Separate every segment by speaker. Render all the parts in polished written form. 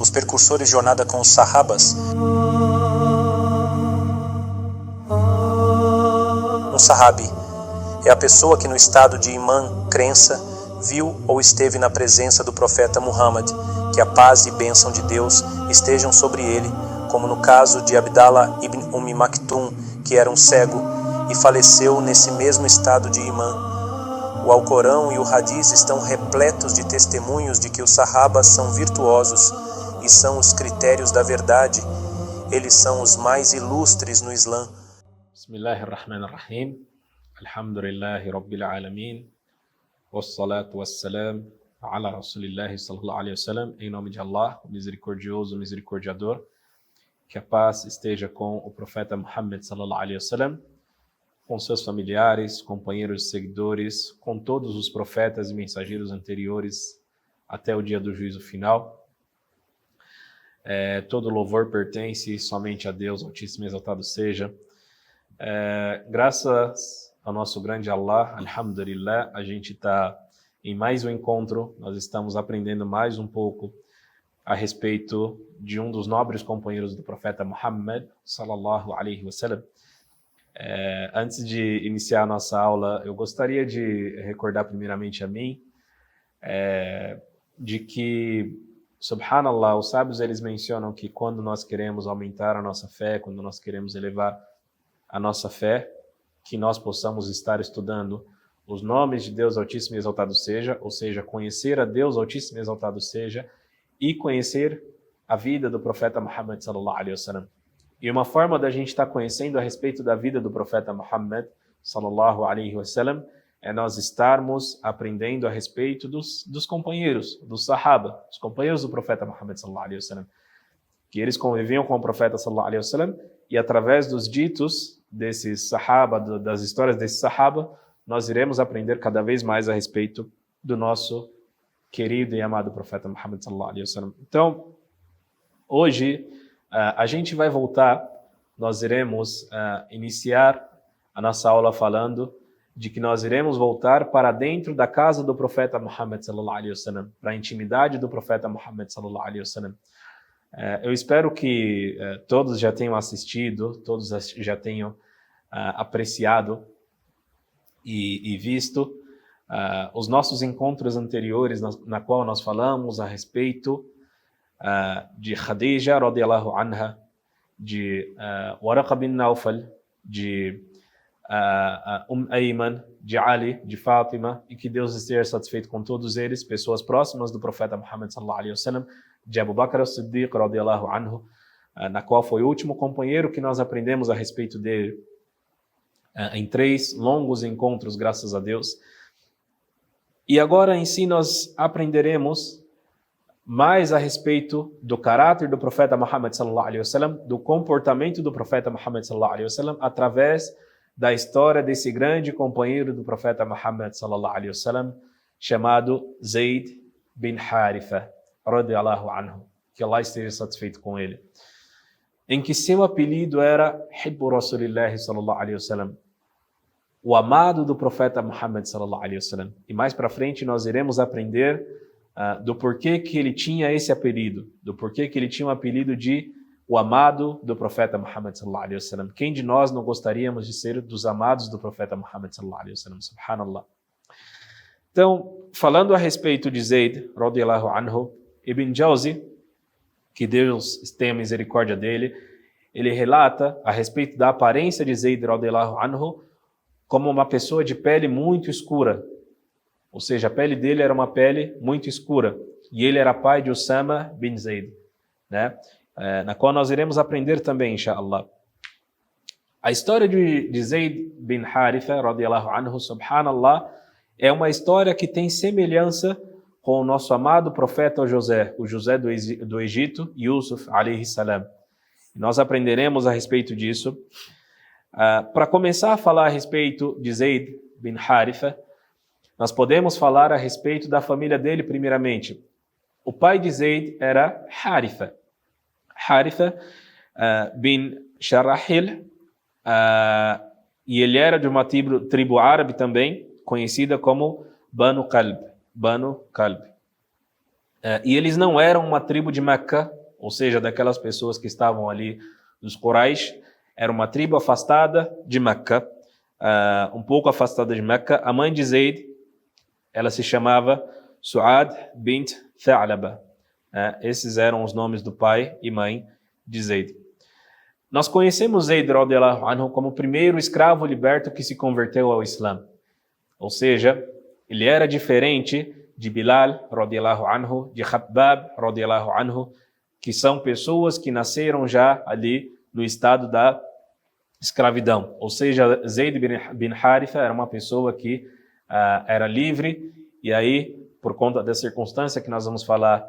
Speaker 1: os precursores de jornada com os sahabas. Um sahabi é a pessoa que no estado de imã, crença, viu ou esteve na presença do profeta Muhammad, que a paz e bênção de Deus estejam sobre ele, como no caso de Abdallah ibn Maktum, que era um cego e faleceu nesse mesmo estado de imã. O Alcorão e o Hadiz estão repletos de testemunhos de que os sahabas são virtuosos e são os critérios da verdade. Eles são os mais ilustres no Islã.
Speaker 2: Bismillahirrahmanirrahim. Alhamdulillahi Rabbil Alamin. Wassalatu wassalam ala Rasulillahi sallallahu alaihi wasallam. Em nome de Allah, o misericordioso, o misericordiador. Que a paz esteja com o profeta Muhammad sallallahu alaihi wasallam, com seus familiares, companheiros e seguidores, com todos os profetas e mensageiros anteriores até o dia do juízo final. Todo louvor pertence somente a Deus, Altíssimo e Exaltado seja. Graças ao nosso grande Allah, alhamdulillah, a gente está em mais um encontro, nós estamos aprendendo mais um pouco a respeito de um dos nobres companheiros do profeta Muhammad, sallallahu alaihi wasallam. Antes de iniciar a nossa aula, eu gostaria de recordar primeiramente a mim de que, subhanallah, os sábios eles mencionam que quando nós queremos aumentar a nossa fé, quando nós queremos elevar a nossa fé, que nós possamos estar estudando os nomes de Deus Altíssimo e Exaltado seja, ou seja, conhecer a Deus Altíssimo e Exaltado seja, e conhecer a vida do profeta Muhammad sallallahu alaihi wasallam. E uma forma da gente estar conhecendo a respeito da vida do profeta Muhammad sallallahu alaihi wasallam é nós estarmos aprendendo a respeito dos companheiros, dos sahaba, os companheiros do profeta Muhammad sallallahu alaihi wasallam, que eles conviviam com o profeta sallallahu alaihi wasallam, e através dos ditos desses sahaba, das histórias desses sahaba, nós iremos aprender cada vez mais a respeito do nosso querido e amado profeta Muhammad sallallahu alaihi wasallam. Então, hoje a gente vai voltar, nós iremos iniciar a nossa aula falando de que nós iremos voltar para dentro da casa do profeta Muhammad sallallahu alaihi wasallam, para a intimidade do profeta Muhammad sallallahu alaihi wasallam. Eu espero que todos já tenham assistido, todos já tenham apreciado e visto os nossos encontros anteriores, na qual nós falamos a respeito de Khadija radiyallahu anha, de Waraqa bin Nawfal, de Ayman, de Ali, de Fátima, e que Deus esteja satisfeito com todos eles, pessoas próximas do profeta Muhammad sallallahu alaihi wasallam, de Abu Bakr as-Siddiq radiyallahu anhu, na qual foi o último companheiro que nós aprendemos a respeito dele em 3 longos encontros, graças a Deus. E agora em si nós aprenderemos mais a respeito do caráter do profeta Muhammad sallallahu alaihi wasallam, do comportamento do profeta Muhammad sallallahu alaihi wasallam, através da história desse grande companheiro do profeta Muhammad sallallahu alaihi wasallam, chamado Zayd bin Haritha radiyallahu anhu, que Allah esteja satisfeito com ele, em que seu apelido era Hibbu Rasulillahi sallallahu alaihi wasallam, o amado do profeta Muhammad sallallahu alaihi wasallam. E mais para frente nós iremos aprender do porquê que ele tinha esse apelido, do porquê que ele tinha o apelido de o amado do profeta Muhammad sallallahu alaihi wasallam. Quem de nós não gostaríamos de ser dos amados do profeta Muhammad sallallahu alaihi wasallam? Subhanallah. Então, falando a respeito de Zayd radiyallahu anhu, Ibn Jawzi, que Deus tenha misericórdia dele, ele relata a respeito da aparência de Zayd radiyallahu anhu como uma pessoa de pele muito escura. Ou seja, a pele dele era uma pele muito escura. E ele era pai de Usama bin Zayd, né? Na qual nós iremos aprender também, inshallah. A história de Zayd bin Haritha, radiyallahu anhu, subhanallah, é uma história que tem semelhança com o nosso amado profeta José, o José do Egito, Yusuf, alayhi salam. Nós aprenderemos a respeito disso. Para começar a falar a respeito de Zayd bin Haritha, nós podemos falar a respeito da família dele primeiramente. O pai de Zayd era Haritha. Haritha bin Sharahil, e ele era de uma tribo árabe também, conhecida como Banu Kalb. E eles não eram uma tribo de Meca, ou seja, daquelas pessoas que estavam ali, dos Quraysh. Era uma tribo afastada de Meca, um pouco afastada de Meca. A mãe de Zayd, ela se chamava Su'ad bint Tha'laba. Esses eram os nomes do pai e mãe de Zayd. Nós conhecemos Zayd radiyallahu anhu como o primeiro escravo liberto que se converteu ao Islã. Ou seja, ele era diferente de Bilal radiyallahu anhu, de Khabbab radiyallahu anhu, que são pessoas que nasceram já ali no estado da escravidão. Ou seja, Zayd bin Haritha era uma pessoa que era livre, e aí, por conta da circunstância que nós vamos falar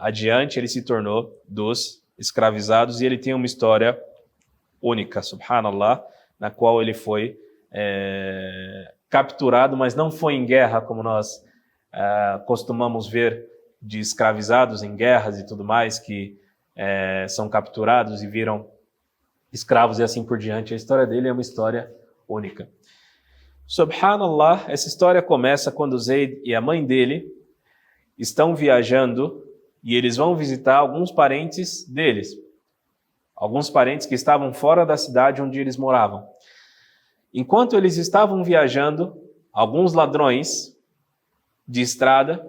Speaker 2: adiante, ele se tornou dos escravizados, e ele tem uma história única, subhanallah, na qual ele foi capturado, mas não foi em guerra, como nós costumamos ver de escravizados em guerras e tudo mais, que são capturados e viram escravos e assim por diante. A história dele é uma história única. Subhanallah, essa história começa quando Zayd e a mãe dele estão viajando e eles vão visitar alguns parentes deles. Alguns parentes que estavam fora da cidade onde eles moravam. Enquanto eles estavam viajando, alguns ladrões de estrada,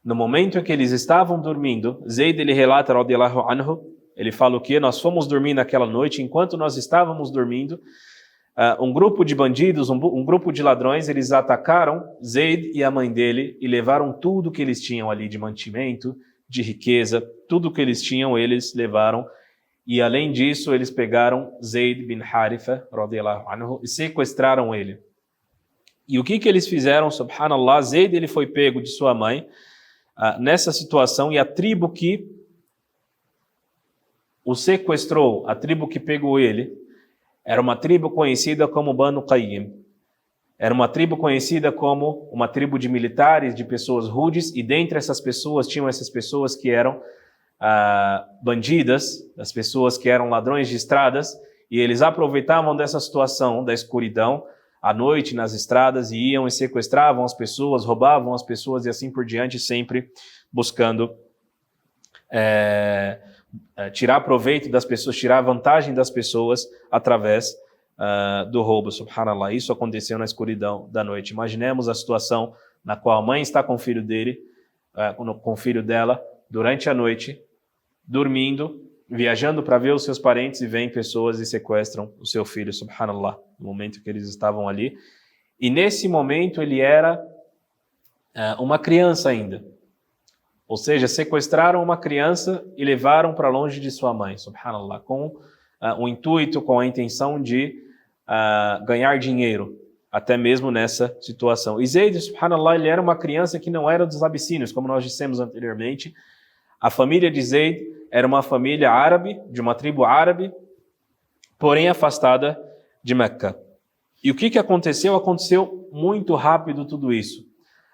Speaker 2: no momento em que eles estavam dormindo, Zayd, ele relata, radiyallahu anhu, ele fala o quê? Nós fomos dormir naquela noite, enquanto nós estávamos dormindo, um grupo de bandidos, um grupo de ladrões, eles atacaram Zayd e a mãe dele e levaram tudo que eles tinham ali de mantimento, de riqueza, tudo que eles tinham, eles levaram. E além disso, eles pegaram Zayd bin Haritha, radiyallahu anhu, e sequestraram ele. E o que eles fizeram? Subhanallah, Zayd, ele foi pego de sua mãe nessa situação, e a tribo que o sequestrou, a tribo que pegou ele, era uma tribo conhecida como Banu Qayyim. Era uma tribo conhecida como uma tribo de militares, de pessoas rudes, e dentre essas pessoas tinham essas pessoas que eram bandidas, as pessoas que eram ladrões de estradas, e eles aproveitavam dessa situação da escuridão à noite nas estradas e iam e sequestravam as pessoas, roubavam as pessoas e assim por diante, sempre buscando tirar proveito das pessoas, tirar vantagem das pessoas através do roubo, subhanallah. Isso aconteceu na escuridão da noite. Imaginemos a situação na qual a mãe está com o filho dele, com o filho dela, durante a noite, dormindo, viajando para ver os seus parentes, e vêm pessoas e sequestram o seu filho, subhanallah, no momento que eles estavam ali. E nesse momento ele era uma criança ainda. Ou seja, sequestraram uma criança e levaram para longe de sua mãe, subhanallah, com o intuito, com a intenção de ganhar dinheiro, até mesmo nessa situação. E Zayd, subhanallah, ele era uma criança que não era dos abissínios, como nós dissemos anteriormente. A família de Zayd era uma família árabe, de uma tribo árabe, porém afastada de Meca. E o que aconteceu? Aconteceu muito rápido tudo isso.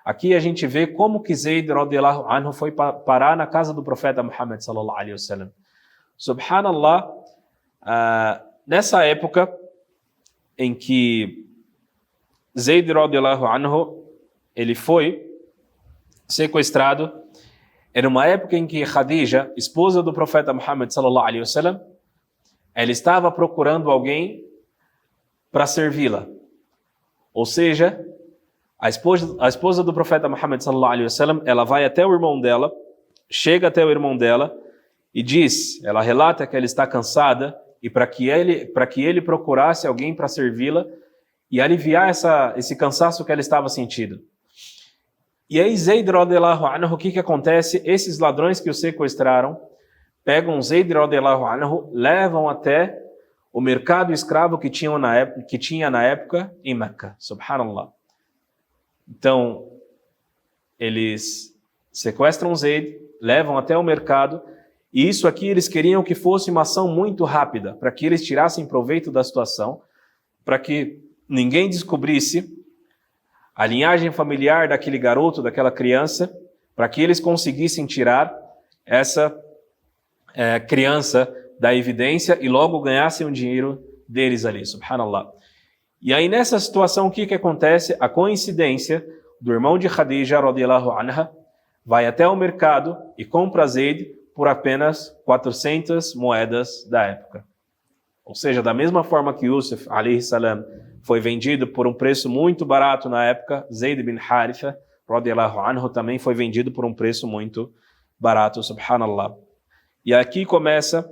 Speaker 2: Aqui a gente vê como que Zayd radiyallahu anhu foi parar na casa do profeta Muhammad sallallahu alaihi wasallam. Subhanallah, nessa época em que Zayd radiyallahu anhu ele foi sequestrado, era uma época em que Khadija, esposa do profeta Muhammad sallallahu alaihi wasallam, ela estava procurando alguém para servi-la. Ou seja, a esposa do profeta Muhammad sallallahu alaihi wasallam, ela vai até o irmão dela, chega até o irmão dela e diz, ela relata que ela está cansada e para que ele procurasse alguém para servi-la e aliviar esse cansaço que ela estava sentindo. E aí Zayd radiyallahu anhu, o que acontece? Esses ladrões que o sequestraram pegam Zayd radiyallahu anhu, levam até o mercado escravo que tinha na época em Meca, subhanallah. Então, eles sequestram Zayd, levam até o mercado, e isso aqui eles queriam que fosse uma ação muito rápida, para que eles tirassem proveito da situação, para que ninguém descobrisse a linhagem familiar daquele garoto, daquela criança, para que eles conseguissem tirar essa criança da evidência e logo ganhassem o dinheiro deles ali, subhanallah. E aí nessa situação o que acontece? A coincidência do irmão de Khadija radiyallahu anha vai até o mercado e compra Zayd por apenas 400 moedas da época. Ou seja, da mesma forma que Yusuf, alayhi salam, foi vendido por um preço muito barato na época, Zayd bin Haritha, radiyallahu anhu, também foi vendido por um preço muito barato, subhanallah. E aqui começa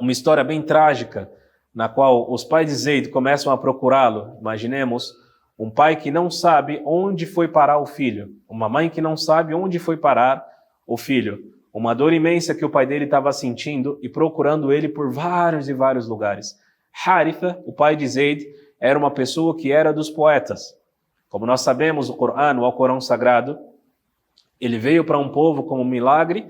Speaker 2: uma história bem trágica, na qual os pais de Zayd começam a procurá-lo. Imaginemos um pai que não sabe onde foi parar o filho, uma mãe que não sabe onde foi parar o filho, uma dor imensa que o pai dele estava sentindo e procurando ele por vários e vários lugares. Haritha, o pai de Zayd, era uma pessoa que era dos poetas. Como nós sabemos, o Alcorão Sagrado, ele veio para um povo como um milagre,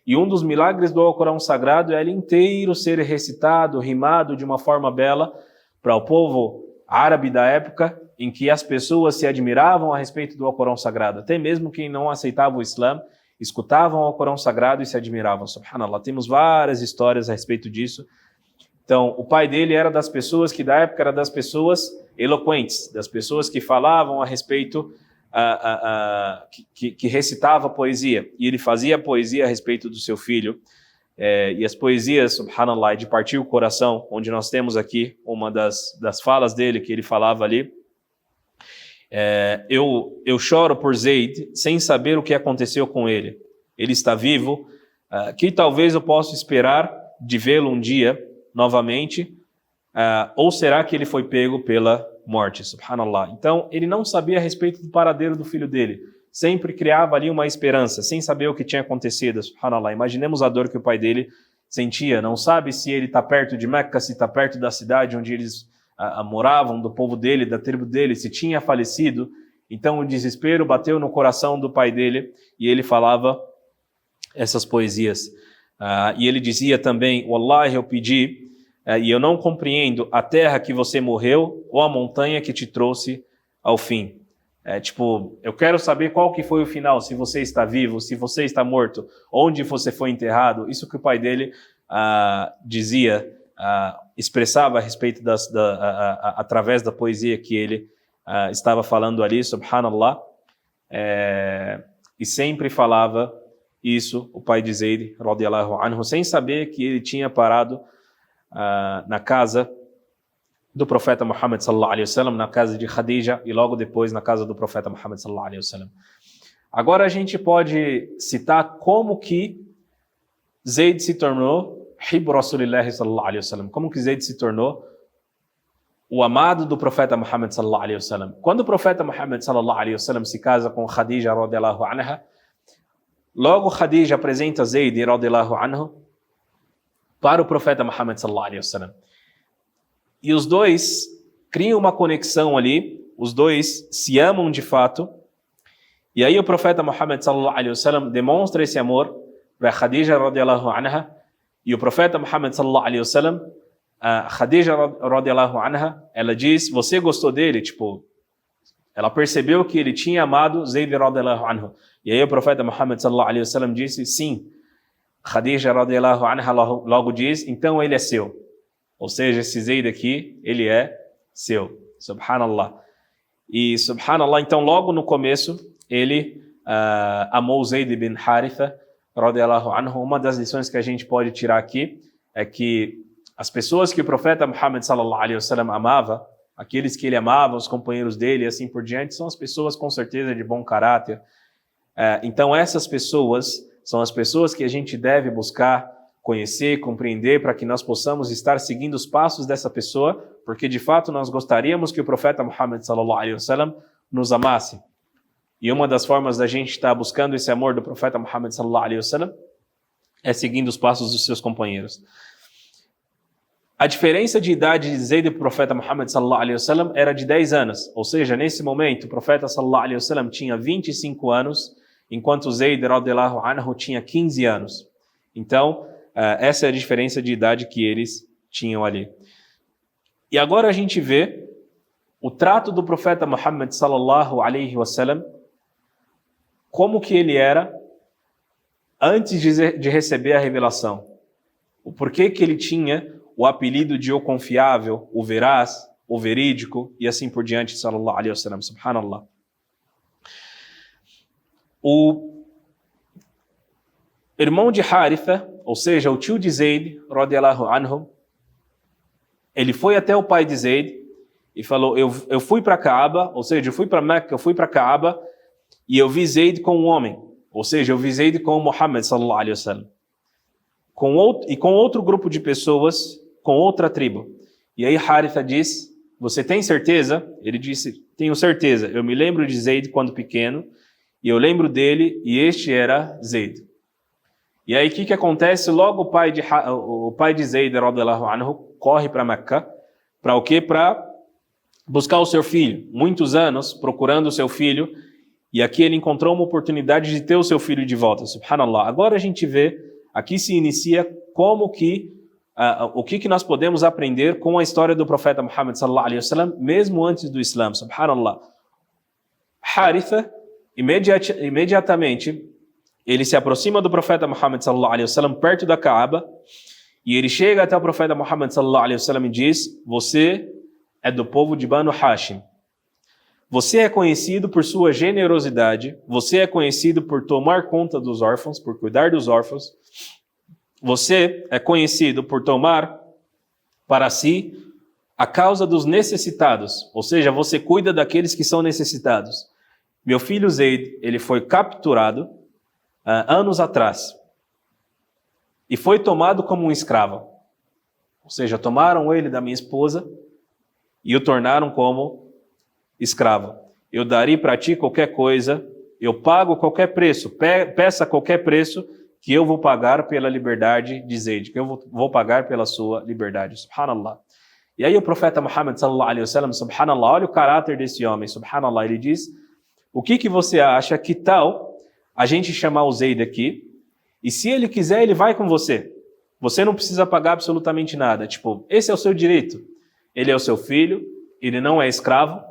Speaker 2: e um dos milagres do Alcorão Sagrado é ele inteiro ser recitado, rimado de uma forma bela para o povo árabe da época, em que as pessoas se admiravam a respeito do Alcorão Sagrado. Até mesmo quem não aceitava o Islã, escutavam o Alcorão Sagrado e se admiravam. Subhanallah, temos várias histórias a respeito disso. Então, o pai dele era das pessoas que da época era das pessoas eloquentes, das pessoas que falavam a respeito, que recitava poesia. E ele fazia poesia a respeito do seu filho. E as poesias, subhanallah, de partir o coração, onde nós temos aqui uma das falas dele, que ele falava ali. Eu choro por Zayd sem saber o que aconteceu com ele. Ele está vivo, que talvez eu possa esperar de vê-lo um dia novamente, ou será que ele foi pego pela morte? Subhanallah. Então, ele não sabia a respeito do paradeiro do filho dele. Sempre criava ali uma esperança, sem saber o que tinha acontecido. Subhanallah. Imaginemos a dor que o pai dele sentia. Não sabe se ele está perto de Meca, se está perto da cidade onde eles moravam, do povo dele, da tribo dele, se tinha falecido. Então, o desespero bateu no coração do pai dele e ele falava essas poesias. E ele dizia também: Wallahi, eu pedi e eu não compreendo a terra que você morreu ou a montanha que te trouxe ao fim. Eu quero saber qual que foi o final, se você está vivo, se você está morto, onde você foi enterrado. Isso que o pai dele dizia, expressava a respeito através da poesia que ele estava falando ali, subhanallah, e sempre falava isso, o pai de Zayd, radiyallahu anhu, sem saber que ele tinha parado na casa do profeta Muhammad sallallahu alaihi wasallam, na casa de Khadija, e logo depois na casa do profeta Muhammad sallallahu alaihi wasallam. Agora a gente pode citar como que Zayd se tornou Hibbu Rasulillahi sallallahu alaihi wasallam, como que Zayd se tornou o amado do profeta Muhammad sallallahu alaihi wasallam. Quando o profeta Muhammad sallallahu alaihi wasallam se casa com Khadija radiyallahu anha, logo Khadija apresenta Zayd radiyallahu anhu para o profeta Muhammad sallallahu alaihi wasallam. E os dois criam uma conexão ali, os dois se amam de fato. E aí o profeta Muhammad sallallahu alaihi wasallam demonstra esse amor para Khadija radiyallahu anha, e o profeta Muhammad sallallahu alaihi wasallam, Khadija radiyallahu anha, ela diz: você gostou dele? Ela percebeu que ele tinha amado Zayd radiyallahu anhu. E aí o profeta Muhammad sallallahu alaihi wasallam disse: sim. Khadija radiyallahu anha logo diz: então ele é seu. Ou seja, esse Zayd aqui, ele é seu. Subhanallah. E subhanallah, então logo no começo, ele amou Zayd bin Haritha radiyallahu anhu. Uma das lições que a gente pode tirar aqui é que as pessoas que o profeta Muhammad sallallahu alaihi wasallam amava, aqueles que ele amava, os companheiros dele e assim por diante, são as pessoas com certeza de bom caráter. Então essas pessoas são as pessoas que a gente deve buscar conhecer, compreender, para que nós possamos estar seguindo os passos dessa pessoa, porque de fato nós gostaríamos que o profeta Muhammad sallallahu alaihi wasallam nos amasse. E uma das formas da gente estar buscando esse amor do profeta Muhammad sallallahu alaihi wasallam é seguindo os passos dos seus companheiros. A diferença de idade de Zayd e do profeta Muhammad sallallahu alaihi wasallam era de 10 anos. Ou seja, nesse momento o profeta sallallahu alaihi wasallam tinha 25 anos, enquanto Zayd radiyallahu anhu tinha 15 anos. Então, essa é a diferença de idade que eles tinham ali. E agora a gente vê o trato do profeta Muhammad sallallahu alaihi wasallam, como que ele era antes de receber a revelação. O porquê que ele tinha o apelido de o confiável, o veraz, o verídico e assim por diante, sallallahu alaihi wasallam, subhanallah. O irmão de Haritha, ou seja, o tio de Zayd, radiyallahu anhu, ele foi até o pai de Zayd e falou, eu fui para Kaaba, ou seja, eu fui para Meca, eu fui para Kaaba e eu vi Zayd com um homem, ou seja, eu vi Zayd com Muhammad sallallahu alaihi wasallam, com outro grupo de pessoas, com outra tribo. E aí Haritha diz, você tem certeza? Ele disse, tenho certeza, eu me lembro de Zayd quando pequeno, e eu lembro dele, e este era Zayd. E aí o que acontece? Logo o pai de Zayd, radiyallahu anhu, corre para Meca, para o quê? Para buscar o seu filho. Muitos anos procurando o seu filho, e aqui ele encontrou uma oportunidade de ter o seu filho de volta, subhanallah. Agora a gente vê, aqui se inicia como que, o que nós podemos aprender com a história do profeta Muhammad sallallahu alaihi wasallam, mesmo antes do Islã, subhanallah. Haritha, imediatamente, ele se aproxima do profeta Muhammad sallallahu alaihi wasallam perto da Kaaba, e ele chega até o profeta Muhammad sallallahu alaihi wasallam e diz, você é do povo de Banu Hashim. Você é conhecido por sua generosidade, você é conhecido por tomar conta dos órfãos, por cuidar dos órfãos, você é conhecido por tomar para si a causa dos necessitados, ou seja, você cuida daqueles que são necessitados. Meu filho Zayd, ele foi capturado anos atrás e foi tomado como um escravo, ou seja, tomaram ele da minha esposa e o tornaram como escravo. Eu darei para ti qualquer coisa, eu pago qualquer preço, peça qualquer preço que eu vou pagar pela liberdade de Zayd, que eu vou pagar pela sua liberdade, subhanallah. E aí o profeta Muhammad sallallahu alaihi wasallam, subhanallah, olha o caráter desse homem, subhanallah, ele diz, o que você acha, que tal a gente chamar o Zayd aqui, e se ele quiser, ele vai com você. Você não precisa pagar absolutamente nada. Tipo, esse é o seu direito. Ele é o seu filho, ele não é escravo.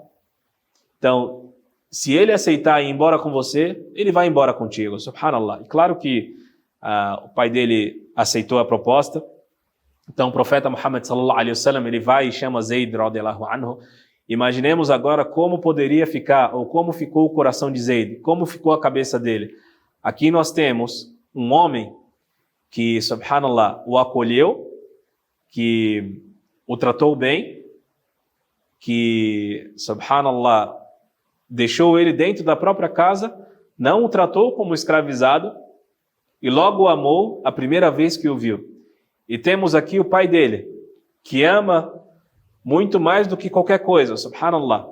Speaker 2: Então, se ele aceitar ir embora com você, ele vai embora contigo, subhanallah. E claro que o pai dele aceitou a proposta. Então, o profeta Muhammad sallallahu alaihi wasallam, ele vai e chama Zayd radiyallahu anhu. Imaginemos agora como poderia ficar, ou como ficou o coração de Zayd, como ficou a cabeça dele. Aqui nós temos um homem que, subhanallah, o acolheu, que o tratou bem, que, subhanallah, deixou ele dentro da própria casa, não o tratou como escravizado, e logo o amou a primeira vez que o viu. E temos aqui o pai dele, que ama muito mais do que qualquer coisa, subhanallah.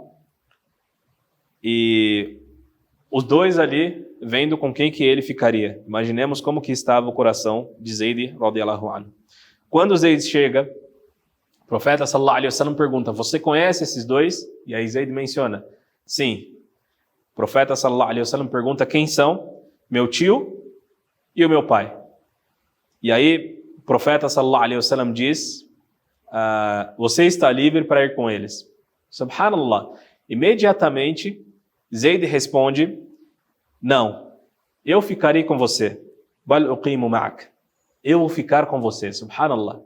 Speaker 2: E os dois ali, vendo com quem que ele ficaria. Imaginemos como que estava o coração de Zayd radiyallahu anhu. Quando Zayd chega, o profeta sallallahu alaihi wasallam pergunta, você conhece esses dois? E aí Zayd menciona, sim. O profeta sallallahu alaihi wasallam pergunta, quem são? Meu tio e o meu pai. E aí o profeta sallallahu alaihi wasallam diz, você está livre para ir com eles. Subhanallah. Imediatamente, Zayd responde, não, eu ficarei com você. Bal uqimu ma'ak. Eu vou ficar com você. Subhanallah.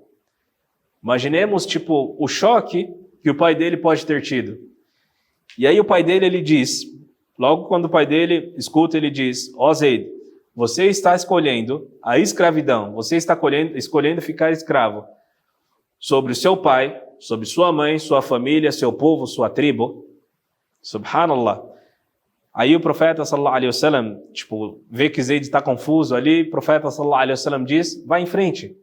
Speaker 2: Imaginemos, tipo, o choque que o pai dele pode ter tido. E aí o pai dele, ele diz, logo quando o pai dele escuta, ele diz, ó Zayd, você está escolhendo a escravidão, você está escolhendo ficar escravo sobre o seu pai, sobre sua mãe, sua família, seu povo, sua tribo. Subhanallah. Aí o profeta sallallahu alaihi wasallam, tipo, vê que Zayd está confuso ali, o profeta sallallahu alaihi wasallam diz, vá em frente.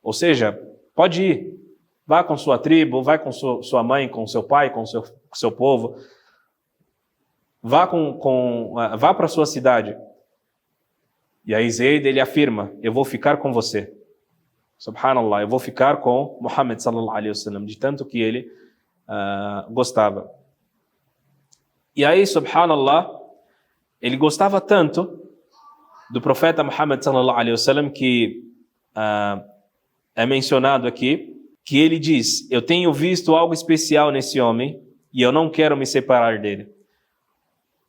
Speaker 2: Ou seja, pode ir. Vá com sua tribo, vá com sua mãe, com seu pai, com seu povo. Vá para sua cidade. E aí Zayd, ele afirma, eu vou ficar com você. Subhanallah, eu vou ficar com Muhammad sallallahu alaihi wasallam, de tanto que ele gostava. E aí, subhanallah, ele gostava tanto do profeta Muhammad sallallahu alaihi wasallam que é mencionado aqui, que ele diz, eu tenho visto algo especial nesse homem e eu não quero me separar dele.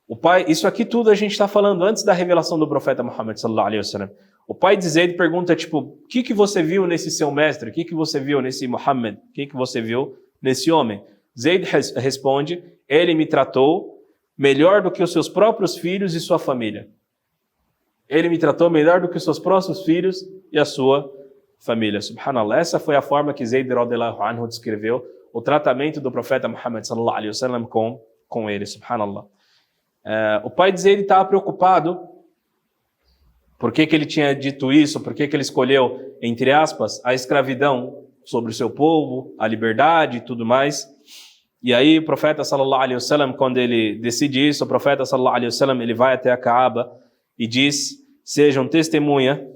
Speaker 2: O pai, isso aqui tudo a gente está falando antes da revelação do profeta Muhammad sallallahu alaihi wasallam. O pai de Zayd pergunta, tipo, o que você viu nesse seu mestre? O que você viu nesse Muhammad? O que você viu nesse homem? Zayd responde, ele me tratou melhor do que os seus próprios filhos e sua família. ele me tratou melhor do que os seus próprios filhos e a sua família. Subhanallah. Essa foi a forma que Zayd radhiyallahu anhu descreveu o tratamento do profeta Muhammad sallallahu alaihi wasallam com ele. Subhanallah. O pai de Zayd estava preocupado. Por que ele tinha dito isso? Por que ele escolheu, entre aspas, a escravidão sobre o seu povo, a liberdade e tudo mais? E aí o profeta sallallahu alaihi wasallam, quando ele decide isso, o profeta sallallahu alaihi wasallam, ele vai até a Kaaba e diz: sejam testemunha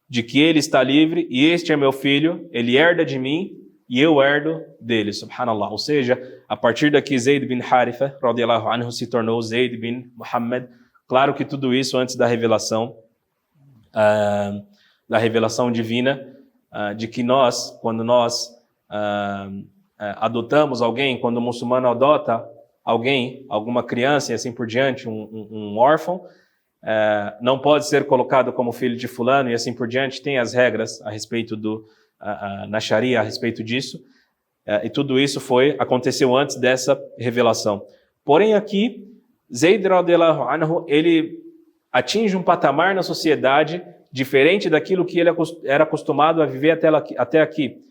Speaker 2: de que ele está livre e este é meu filho, ele herda de mim e eu herdo dele, subhanallah. Ou seja, a partir daqui Zayd bin Haritha, radiyallahu anhu, se tornou Zayd bin Muhammad. Claro que tudo isso antes da revelação divina, de que nós, quando nós adotamos alguém, quando o muçulmano adota alguém, alguma criança e assim por diante, um órfão, não pode ser colocado como filho de fulano e assim por diante. Tem as regras a respeito na Sharia a respeito disso, e tudo isso aconteceu antes dessa revelação. Porém aqui, Zayd radhiyallahu anhu, ele atinge um patamar na sociedade diferente daquilo que ele era acostumado a viver até aqui.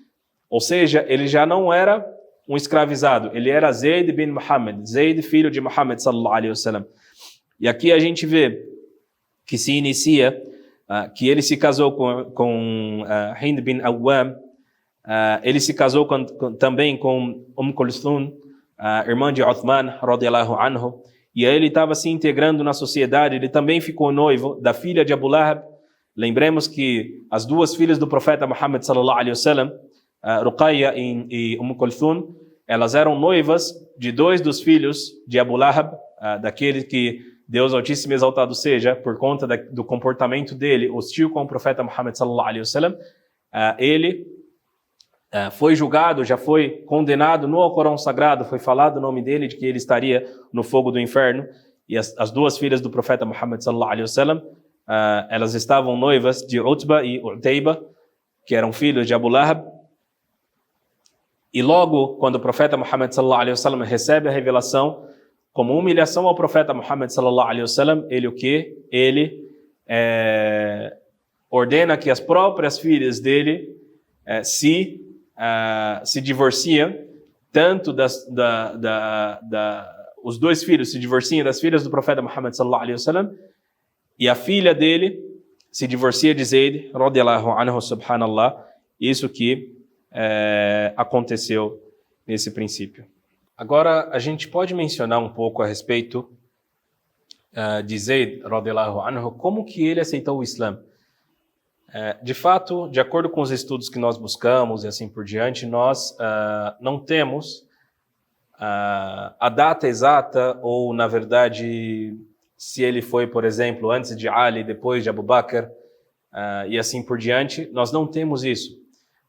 Speaker 2: Ou seja, ele já não era um escravizado, ele era Zayd bin Muhammad, Zayd, filho de Muhammad sallallahu alaihi wasallam. E aqui a gente vê que se inicia, que ele se casou com Hind bin Awam, ele se casou também com Kulthum, irmã de Uthman, radhiyallahu anhu, e aí ele estava se integrando na sociedade. Ele também ficou noivo da filha de Abu Lahab. Lembremos que as duas filhas do profeta Muhammad sallallahu alaihi wasallam, Ruqayya e Kulthum, elas eram noivas de dois dos filhos de Abu Lahab, daquele que Deus Altíssimo Exaltado seja, por conta do comportamento dele hostil com o profeta Muhammad sallallahu alaihi wasallam. Ele foi julgado, já foi condenado no Alcorão Sagrado, foi falado o nome dele, de que ele estaria no fogo do inferno. E as duas filhas do profeta Muhammad sallallahu alaihi wasallam, elas estavam noivas de Utba e Utayba, que eram filhos de Abu Lahab. E logo, quando o profeta Muhammad sallallahu alaihi wasallam recebe a revelação, como humilhação ao profeta Muhammad sallallahu alaihi wasallam, ele o quê? Ele ordena que as próprias filhas dele se divorciam, tanto os dois filhos se divorciam das filhas do profeta Muhammad sallallahu alaihi wasallam, e a filha dele se divorcia de Zayd radhiyallahu anhu, subhanallah. Isso que aconteceu nesse princípio. Agora, a gente pode mencionar um pouco a respeito de Zayd radhiyallahu anhu, como que ele aceitou o Islã. De fato, de acordo com os estudos que nós buscamos e assim por diante, nós não temos a data exata, ou na verdade, se ele foi, por exemplo, antes de Ali, depois de Abu Bakr, e assim por diante, nós não temos isso.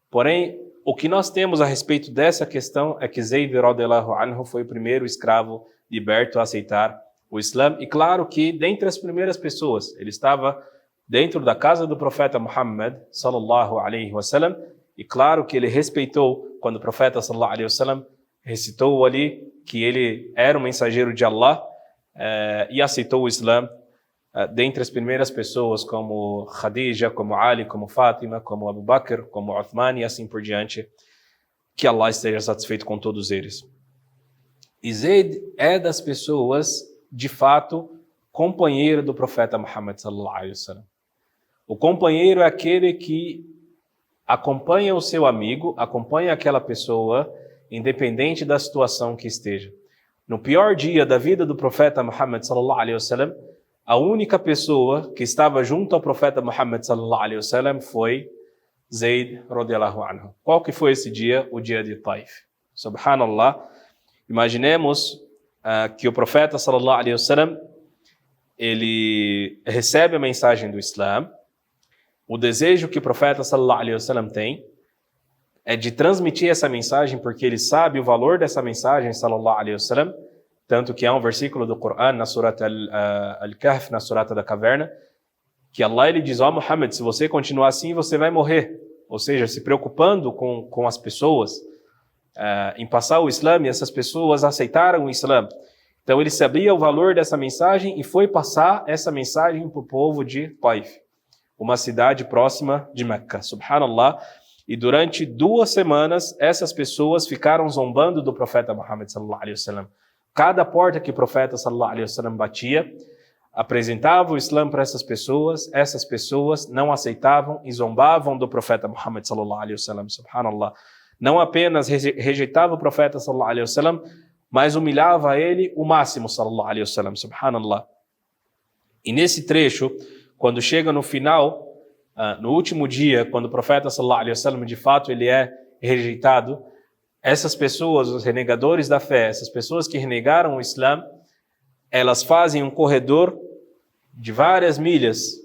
Speaker 2: Porém, o que nós temos a respeito dessa questão é que Zayd radhiyallahu anhu foi o primeiro escravo liberto a aceitar o Islã. E claro que, dentre as primeiras pessoas, ele estava dentro da casa do profeta Muhammad sallallahu alaihi wasallam, e claro que ele respeitou quando o profeta sallallahu alaihi wasallam recitou ali que ele era um mensageiro de Allah, e aceitou o Islã dentre as primeiras pessoas, como Khadija, como Ali, como Fátima, como Abu Bakr, como Uthman e assim por diante. Que Allah esteja satisfeito com todos eles. E Zayd é das pessoas, de fato, companheiro do profeta Muhammad sallallahu alaihi wasallam. O companheiro é aquele que acompanha o seu amigo, acompanha aquela pessoa, independente da situação que esteja. No pior dia da vida do profeta Muhammad sallallahu alaihi wasallam, a única pessoa que estava junto ao profeta Muhammad sallallahu alaihi wasallam foi Zayd radhiyallahu anhu. Qual que foi esse dia? O dia de Taif. Subhanallah. Imaginemos que o profeta sallallahu alaihi wasallam, ele recebe a mensagem do Islã. O desejo que o profeta sallallahu alaihi wasallam tem é de transmitir essa mensagem, porque ele sabe o valor dessa mensagem, sallallahu alaihi wasallam. Tanto que há um versículo do Coran na surata Al-Kahf, na surata da caverna, que Allah ele diz: Muhammad, se você continuar assim, você vai morrer. Ou seja, se preocupando com as pessoas, em passar o Islã, e essas pessoas aceitaram o Islã. Então ele sabia o valor dessa mensagem e foi passar essa mensagem para o povo de Taif, uma cidade próxima de Meca. Subhanallah. E durante 2 semanas, essas pessoas ficaram zombando do profeta Muhammad sallallahu alaihi wasallam. Cada porta que o profeta sallallahu alaihi wasallam batia, apresentava o Islã para essas pessoas não aceitavam e zombavam do profeta Muhammad sallallahu alaihi wasallam. Subhanallah. Não apenas rejeitava o profeta sallallahu alaihi wasallam, mas humilhava ele o máximo sallallahu alaihi wasallam. Subhanallah. E nesse trecho, quando chega no final, no último dia, quando o profeta sallallahu alaihi wasallam de fato ele é rejeitado, essas pessoas, os renegadores da fé, essas pessoas que renegaram o Islã, elas fazem um corredor de várias milhas,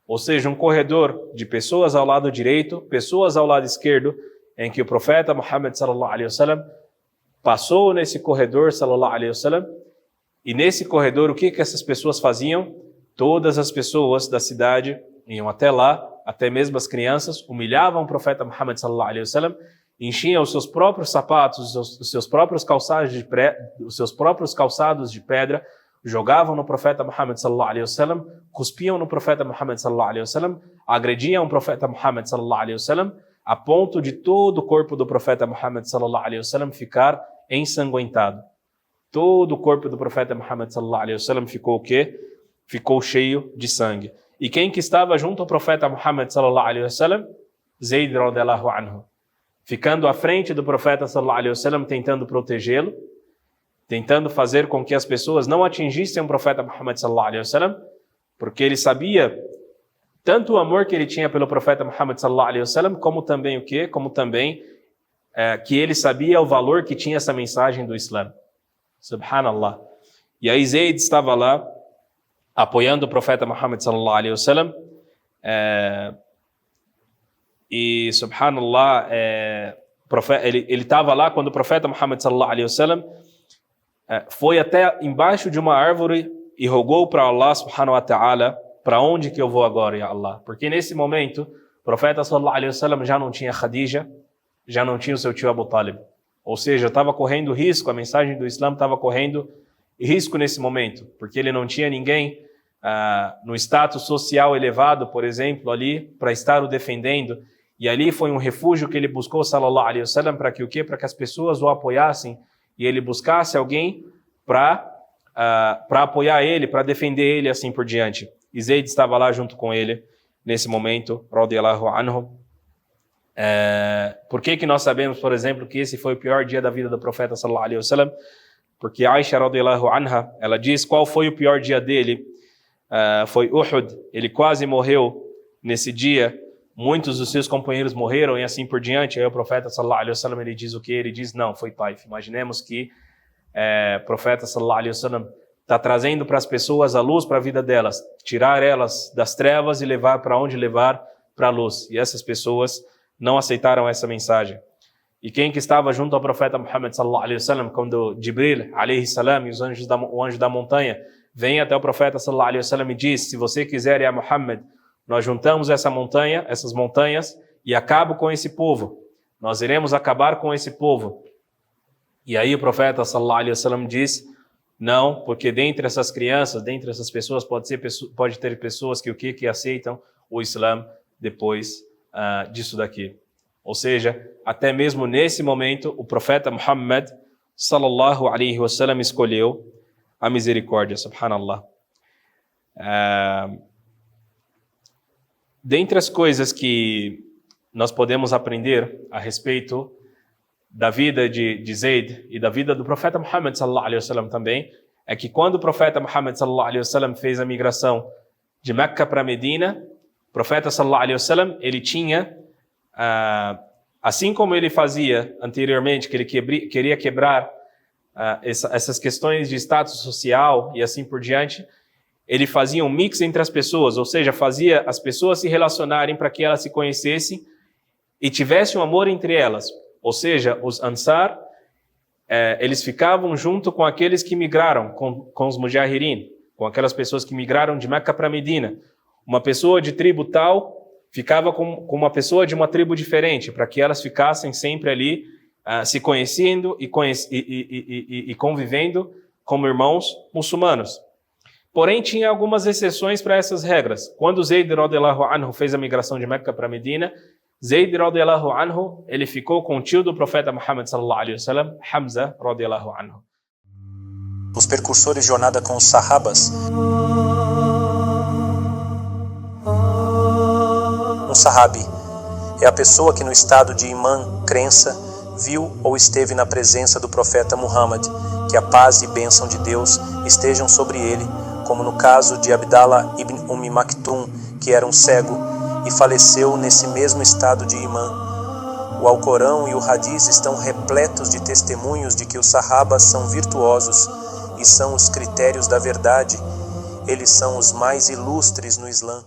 Speaker 2: ou seja, um corredor de pessoas ao lado direito, pessoas ao lado esquerdo, em que o profeta Muhammad sallallahu alaihi wasallam passou nesse corredor sallallahu alaihi wasallam, e nesse corredor o que essas pessoas faziam? Todas as pessoas da cidade iam até lá, até mesmo as crianças, humilhavam o profeta Muhammad sallallahu alaihi wasallam, enchiam os seus próprios sapatos, os seus próprios calçados de pedra, jogavam no profeta Muhammad sallallahu alaihi wasallam, cuspiam no profeta Muhammad sallallahu alaihi wasallam, agrediam o profeta Muhammad sallallahu alaihi wasallam, a ponto de todo o corpo do profeta Muhammad sallallahu alaihi wasallam ficar ensanguentado. Todo o corpo do profeta Muhammad sallallahu alaihi wasallam ficou o quê? Ficou cheio de sangue. E quem que estava junto ao profeta Muhammad sallallahu alaihi wasallam? Zayd radhiyallahu anhu. Ficando à frente do profeta sallallahu alaihi wasallam, tentando protegê-lo, tentando fazer com que as pessoas não atingissem o profeta Muhammad sallallahu alaihi wasallam, porque ele sabia tanto o amor que ele tinha pelo profeta Muhammad sallallahu alaihi wasallam, como também o quê? Como também que ele sabia o valor que tinha essa mensagem do Islã. Subhanallah. E aí Zayd estava lá, apoiando o profeta Muhammad sallallahu alaihi wasallam, e subhanallah, ele estava lá quando o profeta Muhammad sallallahu alaihi wasallam foi até embaixo de uma árvore e rogou para Allah subhanahu wa ta'ala: para onde que eu vou agora, ya Allah? Porque nesse momento o profeta sallallahu alaihi wasallam já não tinha Khadija, já não tinha o seu tio Abu Talib, ou seja, estava correndo risco, a mensagem do Islã estava correndo risco nesse momento, porque ele não tinha ninguém no status social elevado, por exemplo, ali para estar o defendendo. E ali foi um refúgio que ele buscou, sallallahu alaihi wasallam, para que o quê? Para que as pessoas o apoiassem e ele buscasse alguém para apoiar ele, para defender ele, assim por diante. E Zayd estava lá junto com ele nesse momento, radiyallahu anhu. Por que nós sabemos, por exemplo, que esse foi o pior dia da vida do profeta sallallahu alaihi wasallam? Porque Aisha radiyallahu anha, ela diz qual foi o pior dia dele. Foi Uhud, ele quase morreu nesse dia, muitos dos seus companheiros morreram e assim por diante. Aí o profeta sallallahu alaihi wasallam, ele diz o quê? Ele diz, não, foi Taif. Imaginemos que o profeta sallallahu alaihi wasallam está trazendo para as pessoas a luz para a vida delas, tirar elas das trevas e levar para onde? Levar para a luz. E essas pessoas não aceitaram essa mensagem. E quem que estava junto ao profeta Muhammad sallallahu alaihi wasallam quando Jibril alaihi salam e o anjo da montanha vem até o profeta sallallahu alaihi wasallam e diz: se você quiser, ya Muhammad, nós juntamos essas montanhas e acabo com esse povo. Nós iremos acabar com esse povo. E aí o profeta sallallahu alaihi wasallam diz: não, porque dentre essas crianças, dentre essas pessoas pode ter pessoas que aceitam o Islã depois disso daqui. Ou seja, até mesmo nesse momento o profeta Muhammad sallallahu alaihi wasallam escolheu a misericórdia, subhanallah. Dentre as coisas que nós podemos aprender a respeito da vida de Zayd e da vida do profeta Muhammad sallallahu alaihi wasallam também, é que quando o profeta Muhammad sallallahu alaihi wasallam fez a migração de Meca para Medina, o profeta sallallahu alaihi wasallam, ele tinha, assim como ele fazia anteriormente, que ele queria quebrar essas questões de status social e assim por diante, ele fazia um mix entre as pessoas, ou seja, fazia as pessoas se relacionarem para que elas se conhecessem e tivessem um amor entre elas. Ou seja, os Ansar, eles ficavam junto com aqueles que migraram, com os Mujahirin, com aquelas pessoas que migraram de Meca para Medina. Uma pessoa de tribo tal ficava com uma pessoa de uma tribo diferente, para que elas ficassem sempre ali se conhecendo e convivendo como irmãos muçulmanos. Porém, tinha algumas exceções para essas regras. Quando Zayd radhiyallahu anhu fez a migração de Meca para Medina, Zayd radhiyallahu anhu, ele ficou com o tio do profeta Muhammad sallallahu alaihi wasallam, Hamza radhiyallahu anhu.
Speaker 1: Os percursores de jornada com os sahabas. Um sahabi é a pessoa que no estado de imã, crença, viu ou esteve na presença do profeta Muhammad, que a paz e bênção de Deus estejam sobre ele, como no caso de Abdallah ibn Maktum, que era um cego e faleceu nesse mesmo estado de imã. O Alcorão e o Hadiz estão repletos de testemunhos de que os sahabas são virtuosos e são os critérios da verdade. Eles são os mais ilustres no Islã.